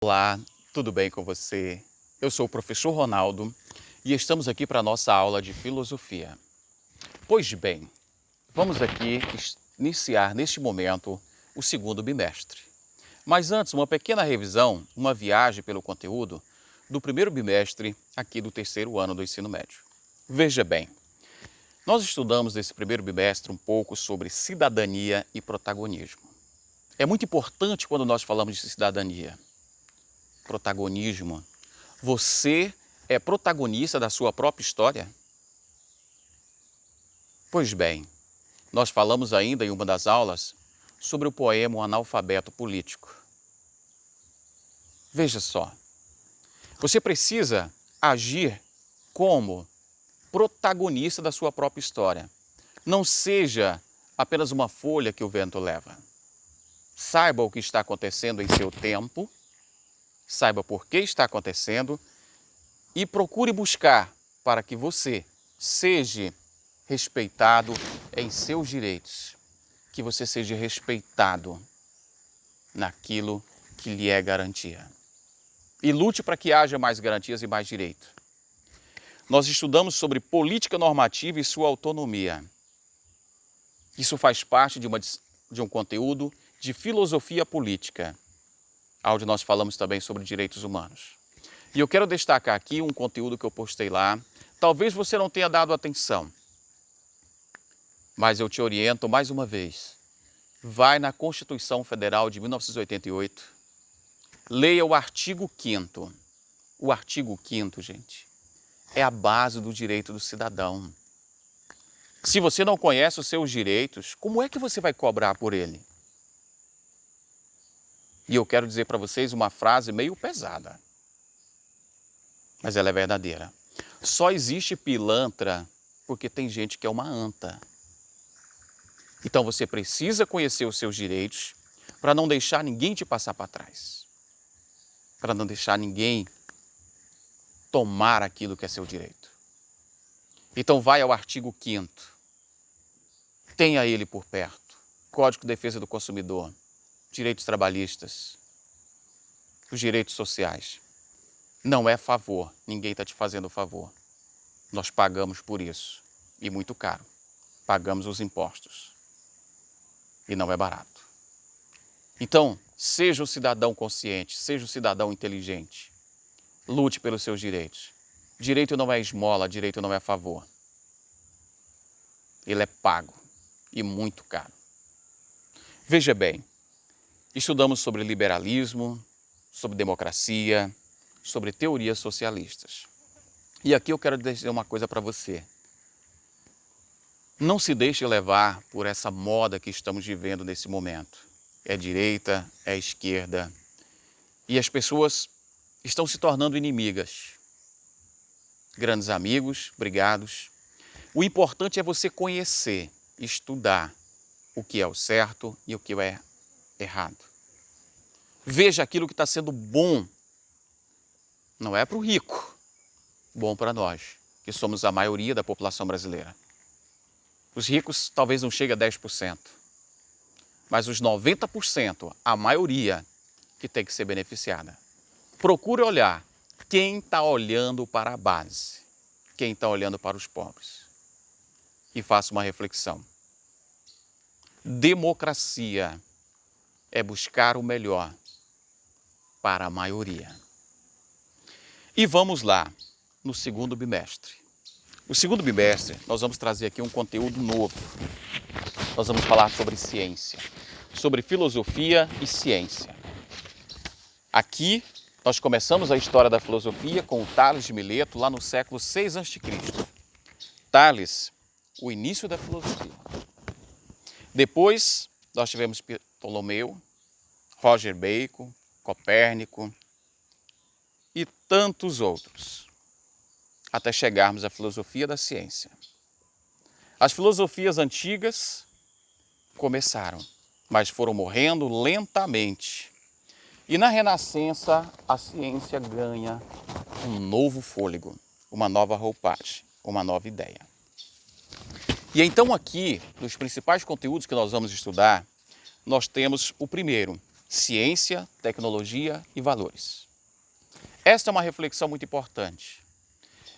Olá, tudo bem com você? Eu sou o professor Ronaldo e estamos aqui para a nossa aula de filosofia. Pois bem, vamos aqui iniciar neste momento o segundo bimestre. Mas antes, uma pequena revisão, uma viagem pelo conteúdo do primeiro bimestre aqui do terceiro ano do ensino médio. Veja bem, nós estudamos nesse primeiro bimestre um pouco sobre cidadania e protagonismo. É muito importante quando nós falamos de cidadania. Protagonismo. Você é protagonista da sua própria história? Pois bem, nós falamos ainda em uma das aulas sobre o poema O Analfabeto Político. Veja só, você precisa agir como protagonista da sua própria história. Não seja apenas uma folha que o vento leva. Saiba o que está acontecendo em seu tempo, saiba por que está acontecendo e procure buscar para que você seja respeitado em seus direitos, que você seja respeitado naquilo que lhe é garantia. E lute para que haja mais garantias e mais direito. Nós estudamos sobre política normativa e sua autonomia. Isso faz parte de um conteúdo de filosofia política, onde nós falamos também sobre direitos humanos. E eu quero destacar aqui um conteúdo que eu postei lá. Talvez você não tenha dado atenção, mas eu te oriento mais uma vez. Vai na Constituição Federal de 1988, leia o artigo 5º. O artigo 5º, gente, é a base do direito do cidadão. Se você não conhece os seus direitos, como é que você vai cobrar por ele? E eu quero dizer para vocês uma frase meio pesada, mas ela é verdadeira. Só existe pilantra porque tem gente que é uma anta. Então você precisa conhecer os seus direitos para não deixar ninguém te passar para trás. Para não deixar ninguém tomar aquilo que é seu direito. Então vai ao artigo 5º. Tenha ele por perto. Código de Defesa do Consumidor, direitos trabalhistas, os direitos sociais. Não é favor, ninguém está te fazendo favor. Nós pagamos por isso, e muito caro. Pagamos os impostos, e não é barato. Então, seja um cidadão consciente, seja um cidadão inteligente. Lute pelos seus direitos. Direito não é esmola, direito não é favor. Ele é pago, e muito caro. Veja bem, estudamos sobre liberalismo, sobre democracia, sobre teorias socialistas. E aqui eu quero dizer uma coisa para você. Não se deixe levar por essa moda que estamos vivendo nesse momento. É direita, é esquerda. E as pessoas estão se tornando inimigas. Grandes amigos, brigados. O importante é você conhecer, estudar o que é o certo e o que é errado. Veja aquilo que está sendo bom. Não é para o rico, bom para nós, que somos a maioria da população brasileira. Os ricos talvez não cheguem a 10%, mas os 90%, a maioria, que tem que ser beneficiada. Procure olhar quem está olhando para a base, quem está olhando para os pobres. E faça uma reflexão. Democracia é buscar o melhor para a maioria. E vamos lá, no segundo bimestre. No segundo bimestre, nós vamos trazer aqui um conteúdo novo. Nós vamos falar sobre ciência, sobre filosofia e ciência. Aqui, nós começamos a história da filosofia com o Tales de Mileto, lá no século 6 a.C. Tales, o início da filosofia. Depois, nós tivemos Ptolomeu, Roger Bacon, Copérnico e tantos outros, até chegarmos à filosofia da ciência. As filosofias antigas começaram, mas foram morrendo lentamente. E na Renascença, a ciência ganha um novo fôlego, uma nova roupagem, uma nova ideia. E então aqui, nos principais conteúdos que nós vamos estudar, nós temos o primeiro, Ciência, tecnologia e valores. Esta é uma reflexão muito importante.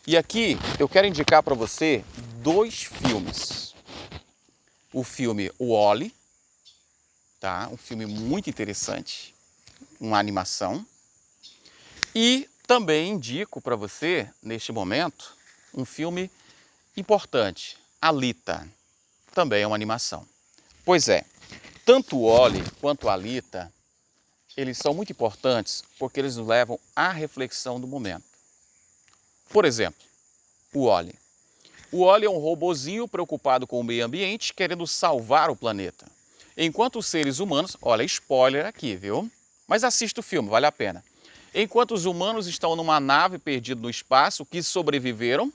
E aqui eu quero indicar para você 2 filmes. O filme Wall-E, tá? Um filme muito interessante, uma animação. E também indico para você, neste momento, um filme importante, Alita, também é uma animação. Pois é, tanto o Wall-E quanto a Alita, eles são muito importantes porque eles nos levam à reflexão do momento. Por exemplo, o Wall-E. O Wall-E é um robozinho preocupado com o meio ambiente, querendo salvar o planeta. Enquanto os seres humanos, olha, spoiler aqui, viu? Mas assista o filme, vale a pena. Enquanto os humanos estão numa nave perdida no espaço, que sobreviveram,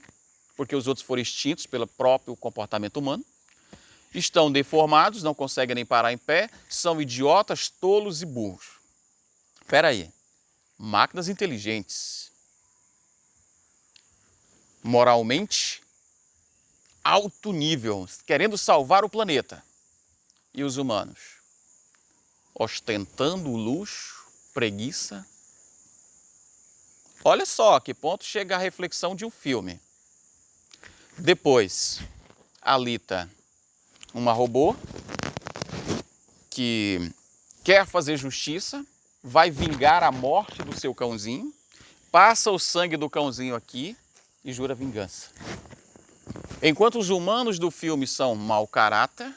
porque os outros foram extintos pelo próprio comportamento humano, estão deformados, não conseguem nem parar em pé, são idiotas, tolos e burros. Espera aí, máquinas inteligentes, moralmente alto nível, querendo salvar o planeta. E os humanos, ostentando luxo, preguiça. Olha só a que ponto chega a reflexão de um filme. Depois, Alita, uma robô que quer fazer justiça, vai vingar a morte do seu cãozinho, passa o sangue do cãozinho aqui e jura vingança. Enquanto os humanos do filme são mau caráter,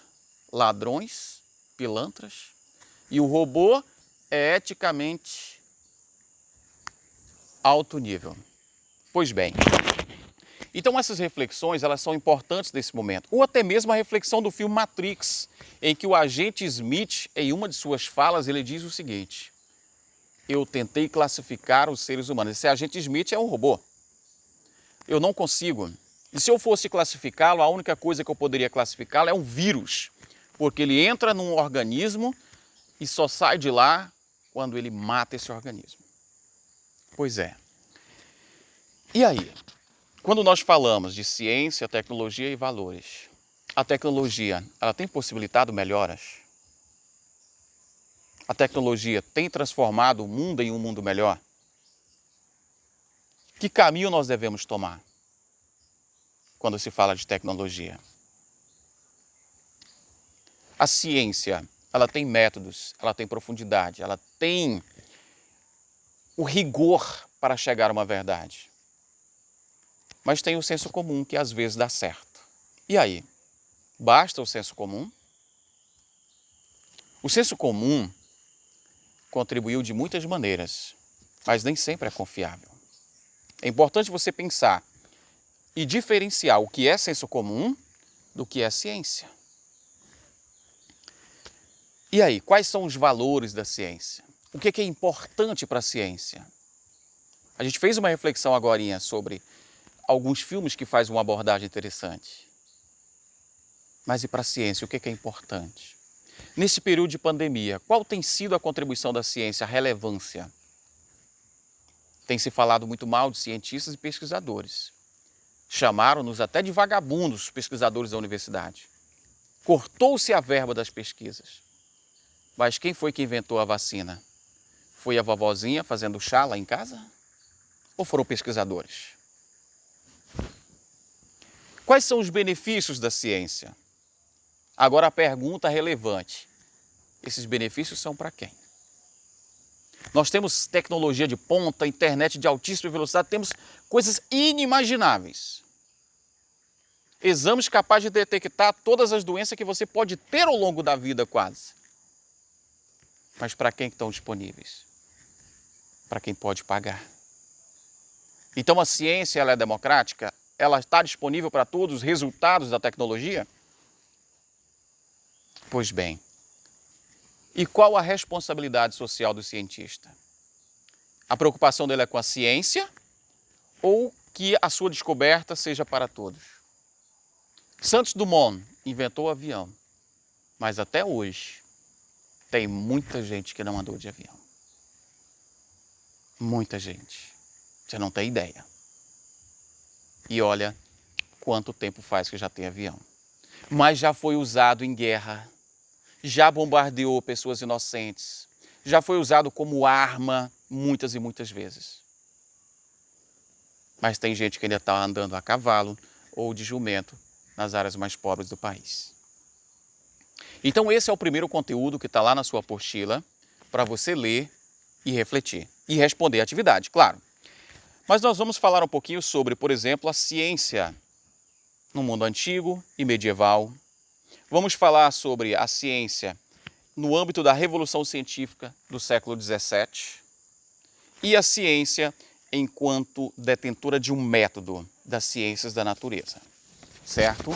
ladrões, pilantras, e o robô é eticamente alto nível. Pois bem, então essas reflexões elas são importantes nesse momento, ou até mesmo a reflexão do filme Matrix, em que o agente Smith, em uma de suas falas, ele diz o seguinte: eu tentei classificar os seres humanos. Esse agente Smith é um robô. Eu não consigo. E se eu fosse classificá-lo, a única coisa que eu poderia classificá-lo é um vírus, porque ele entra num organismo e só sai de lá quando ele mata esse organismo. Pois é. E aí? Quando nós falamos de ciência, tecnologia e valores, a tecnologia, ela tem possibilitado melhoras? A tecnologia tem transformado o mundo em um mundo melhor? Que caminho nós devemos tomar quando se fala de tecnologia? A ciência, ela tem métodos, ela tem profundidade, ela tem o rigor para chegar a uma verdade. Mas tem o senso comum que às vezes dá certo. E aí? Basta o senso comum? O senso comum contribuiu de muitas maneiras, mas nem sempre é confiável. É importante você pensar e diferenciar o que é senso comum do que é ciência. E aí, quais são os valores da ciência? O que é importante para a ciência? A gente fez uma reflexão agorinha sobre alguns filmes que fazem uma abordagem interessante. Mas e para a ciência, o que é importante? Nesse período de pandemia, qual tem sido a contribuição da ciência, a relevância? Tem se falado muito mal de cientistas e pesquisadores. Chamaram-nos até de vagabundos, os pesquisadores da universidade. Cortou-se a verba das pesquisas. Mas quem foi que inventou a vacina? Foi a vovozinha fazendo chá lá em casa? Ou foram pesquisadores? Quais são os benefícios da ciência? Agora a pergunta relevante: esses benefícios são para quem? Nós temos tecnologia de ponta, internet de altíssima velocidade, temos coisas inimagináveis. Exames capazes de detectar todas as doenças que você pode ter ao longo da vida quase. Mas para quem estão disponíveis? Para quem pode pagar. Então a ciência ela é democrática? Ela está disponível para todos os resultados da tecnologia? Pois bem, e qual a responsabilidade social do cientista? A preocupação dele é com a ciência ou que a sua descoberta seja para todos? Santos Dumont inventou o avião, mas até hoje tem muita gente que não andou de avião. Muita gente. Você não tem ideia. E olha quanto tempo faz que já tem avião. Mas já foi usado em guerra, já bombardeou pessoas inocentes, já foi usado como arma muitas e muitas vezes. Mas tem gente que ainda está andando a cavalo ou de jumento nas áreas mais pobres do país. Então esse é o primeiro conteúdo que está lá na sua apostila para você ler e refletir. E responder à atividade, claro. Mas nós vamos falar um pouquinho sobre, por exemplo, a ciência no mundo antigo e medieval. Vamos falar sobre a ciência no âmbito da Revolução Científica do século XVII e a ciência enquanto detentora de um método das ciências da natureza. Certo?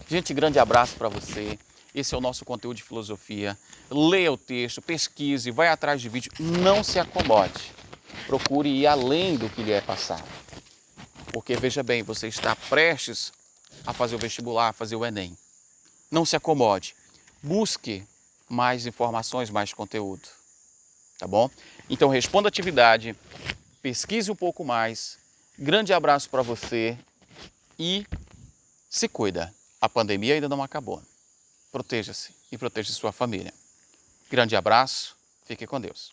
Gente, grande abraço para você. Esse é o nosso conteúdo de filosofia. Leia o texto, pesquise, vai atrás de vídeo. Não se acomode. Procure ir além do que lhe é passado. Porque, veja bem, você está prestes a fazer o vestibular, a fazer o Enem. Não se acomode. Busque mais informações, mais conteúdo. Tá bom? Então, responda a atividade, pesquise um pouco mais. Grande abraço para você e se cuida. A pandemia ainda não acabou. Proteja-se e proteja sua família. Grande abraço, fique com Deus.